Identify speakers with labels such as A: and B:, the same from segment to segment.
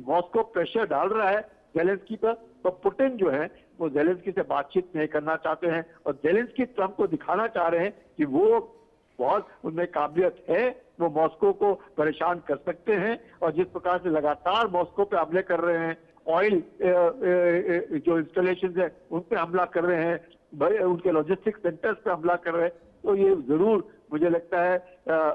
A: Moscow pressure डाल रहा है जेलेंस्की पर, तो पुतिन जो है वो जेलेंस्की से बातचीत नहीं करना चाहते हैं और जेलेंस्की ट्रंप को दिखाना चाह रहे हैं कि वो बहुत उनमें काबिलियत है, वो मॉस्को को परेशान कर सकते हैं। और जिस प्रकार से लगातार मॉस्को पे हमले कर रहे हैं, ऑयल जो इंस्टॉलेशन है उन पे हमला कर रहे हैं, उनके लॉजिस्टिक सेंटर्स पे हमला कर रहे हैं, तो ये जरूर मुझे लगता है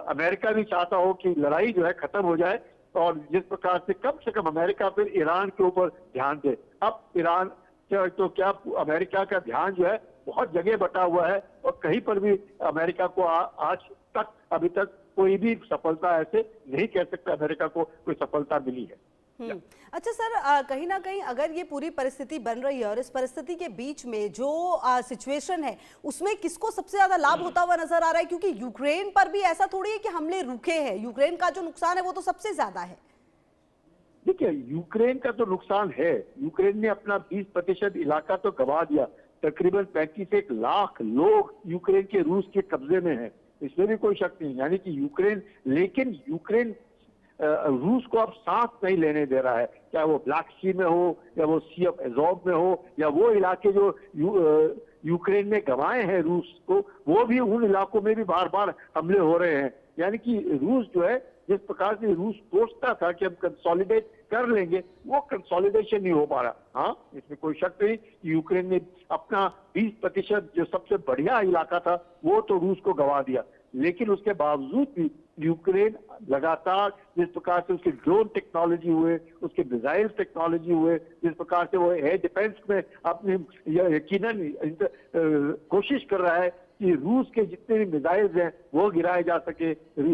A: अमेरिका भी चाहता हो कि लड़ाई जो है खत्म हो जाए। और जिस प्रकार से कम अमेरिका फिर ईरान के ऊपर ध्यान दे। अब ईरान तो क्या अमेरिका का ध्यान जो है बहुत जगह बटा हुआ है और कहीं पर भी अमेरिका को आज तक अभी तक कोई भी सफलता ऐसे नहीं कह सकता अमेरिका को कोई सफलता मिली है।
B: अच्छा सर, कहीं ना कहीं अगर ये पूरी परिस्थिति बन रही है और इस परिस्थिति के बीच में जो सिचुएशन है उसमें किसको सबसे ज्यादा लाभ होता हुआ नजर आ रहा है? क्योंकि यूक्रेन पर भी ऐसा थोड़ी है कि हमले रुके हैं, यूक्रेन का जो नुकसान है वो तो सबसे ज्यादा है।
A: देखिए, यूक्रेन का तो नुकसान है, यूक्रेन ने अपना 20% इलाका तो गंवा दिया, तकरीबन 35 लाख लोग यूक्रेन के रूस के कब्जे में हैं, इसमें भी कोई शक नहीं। यानी कि यूक्रेन, लेकिन यूक्रेन रूस को अब सांस नहीं लेने दे रहा है, चाहे वो ब्लैक सी में हो या वो सी ऑफ एजोव में हो या वो इलाके जो यूक्रेन में गंवाए हैं रूस को, वो भी उन इलाकों में भी बार बार हमले हो रहे हैं। यानी कि रूस जो है, जिस प्रकार से रूस सोचता था कि हम कंसोलिडेट कर लेंगे, वो कंसोलिडेशन नहीं हो पा रहा। हाँ, इसमें कोई शक नहीं कि यूक्रेन ने अपना 20% जो सबसे बढ़िया इलाका था वो तो रूस को गंवा दिया, लेकिन उसके बावजूद भी यूक्रेन लगातार जिस प्रकार से उसकी ड्रोन टेक्नोलॉजी हुए, उसके मिसाइल टेक्नोलॉजी हुए, जिस प्रकार से वो एयर डिफेंस में अपनी यकीनन कोशिश कर रहा है कि रूस के जितने भी मिसाइल्स हैं वो गिराए जा सके,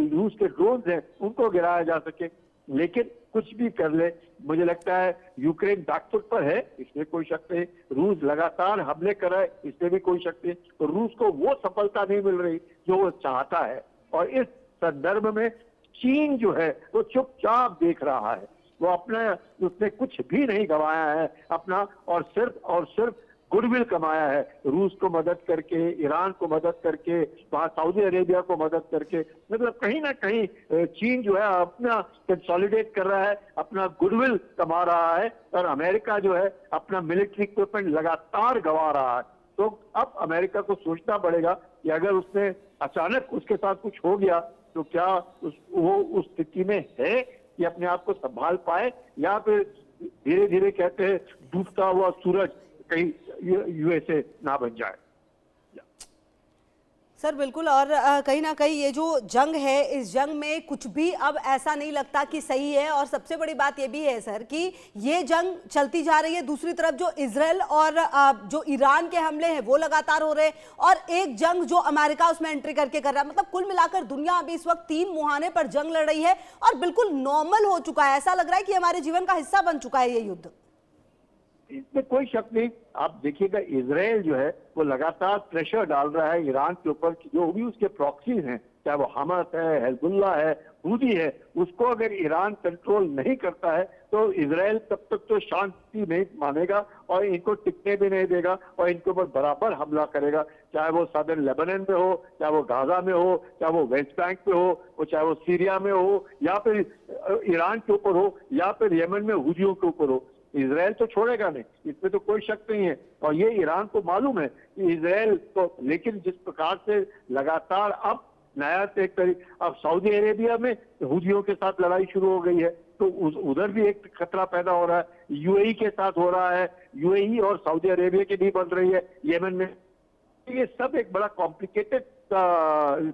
A: रूस के ड्रोन्स हैं उनको गिराया जा सके। लेकिन कुछ भी कर ले, मुझे लगता है यूक्रेन बैकफुट पर है, इसमें कोई शक नहीं। रूस लगातार हमले कर रहा है, इसमें भी कोई शक नहीं। तो रूस को वो सफलता नहीं मिल रही जो वो चाहता है, और इस संदर्भ में चीन जो है वो चुपचाप देख रहा है। वो अपना, उसने कुछ भी नहीं गंवाया है अपना, और सिर्फ गुडविल कमाया है, रूस को मदद करके, ईरान को मदद करके, वहां सऊदी अरेबिया को मदद करके। मतलब कहीं ना कहीं चीन जो है अपना कंसोलिडेट कर रहा है, अपना गुडविल कमा रहा है, और अमेरिका जो है अपना मिलिट्री इक्विपमेंट लगातार गंवा रहा है। तो अब अमेरिका को सोचना पड़ेगा कि अगर उसने अचानक उसके साथ कुछ हो गया तो क्या वो उस स्थिति में है कि अपने आप को संभाल पाए, या फिर धीरे धीरे कहते हैं डूबता हुआ सूरज कहीं यूएसए ना बन जाए।
B: सर बिल्कुल, और कहीं ना कहीं ये जो जंग है, इस जंग में कुछ भी अब ऐसा नहीं लगता कि सही है। और सबसे बड़ी बात ये भी है सर कि ये जंग चलती जा रही है, दूसरी तरफ जो इजराइल और जो ईरान के हमले हैं वो लगातार हो रहे हैं, और एक जंग जो अमेरिका उसमें एंट्री करके कर रहा है। मतलब कुल मिलाकर दुनिया अभी इस वक्त 3 मुहाने पर जंग लड़ रही है और बिल्कुल नॉर्मल हो चुका है, ऐसा लग रहा है कि हमारे जीवन का हिस्सा बन चुका है ये युद्ध।
A: इसमें कोई शक नहीं। आप देखिएगा, इजराइल जो है वो लगातार प्रेशर डाल रहा है ईरान के ऊपर कि जो भी उसके प्रॉक्सीज हैं, चाहे वो हमास है, हिजबुल्लाह है, हूदी है, उसको अगर ईरान कंट्रोल नहीं करता है तो इजराइल तब तक तो शांति नहीं मानेगा और इनको टिकने भी नहीं देगा और इनके ऊपर बराबर हमला करेगा, चाहे वो सदर्न लेबनान में हो, चाहे वो गाजा में हो, चाहे वो वेस्ट बैंक में हो, चाहे वो सीरिया में हो, या फिर ईरान के ऊपर हो, या फिर यमन में हूदियों के ऊपर हो। इजराइल तो छोड़ेगा नहीं, इसमें तो कोई शक नहीं है। और ये ईरान को मालूम है कि इजराइल तो, लेकिन जिस प्रकार से लगातार अब नया एक तरीका, अब सऊदी अरेबिया में हुदियों के साथ लड़ाई शुरू हो गई है, तो उधर भी एक खतरा पैदा हो रहा है, यूएई के साथ हो रहा है, यूएई और सऊदी अरेबिया की भी बन रही है यमन में। ये सब एक बड़ा कॉम्प्लिकेटेड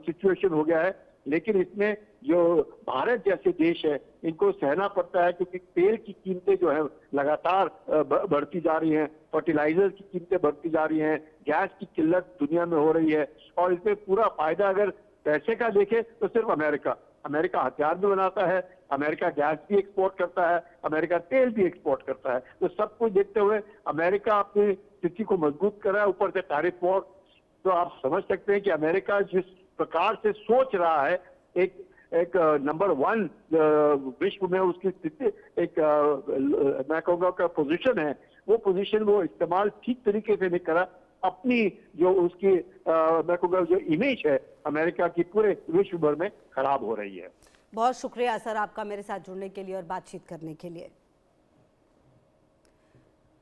A: सिचुएशन हो गया है। लेकिन इसमें जो भारत जैसे देश है इनको सहना पड़ता है, क्योंकि तेल की कीमतें जो है लगातार बढ़ती जा रही हैं, फर्टिलाइजर की कीमतें बढ़ती जा रही हैं, गैस की किल्लत दुनिया में हो रही है, और इसमें पूरा फायदा अगर पैसे का देखे तो सिर्फ अमेरिका हथियार भी बनाता है, अमेरिका गैस भी एक्सपोर्ट करता है, अमेरिका तेल भी एक्सपोर्ट करता है। तो सब कुछ देखते हुए अमेरिका अपनी स्थिति को मजबूत कर रहा है, ऊपर से टैरिफ वॉर। तो आप समझ सकते हैं कि अमेरिका जिस प्रकार से सोच रहा है, एक नंबर 1 विश्व में उसकी स्थिति, एक मैं कहूँगा का पोजीशन है, वो पोजीशन वो इस्तेमाल ठीक तरीके से नहीं करा। अपनी जो उसकी मैं कहूँगा जो इमेज है अमेरिका की पूरे विश्व भर में खराब हो रही है।
B: बहुत शुक्रिया सर आपका मेरे साथ जुड़ने के लिए और बातचीत करने के लिए।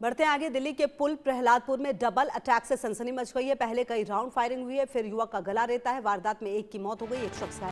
B: बढ़ते हैं आगे। दिल्ली के पुल प्रहलादपुर में डबल अटैक से सनसनी मच गई है। पहले कई राउंड फायरिंग हुई है, फिर युवक का गला रेता है। वारदात में एक की मौत हो गई, एक शख्स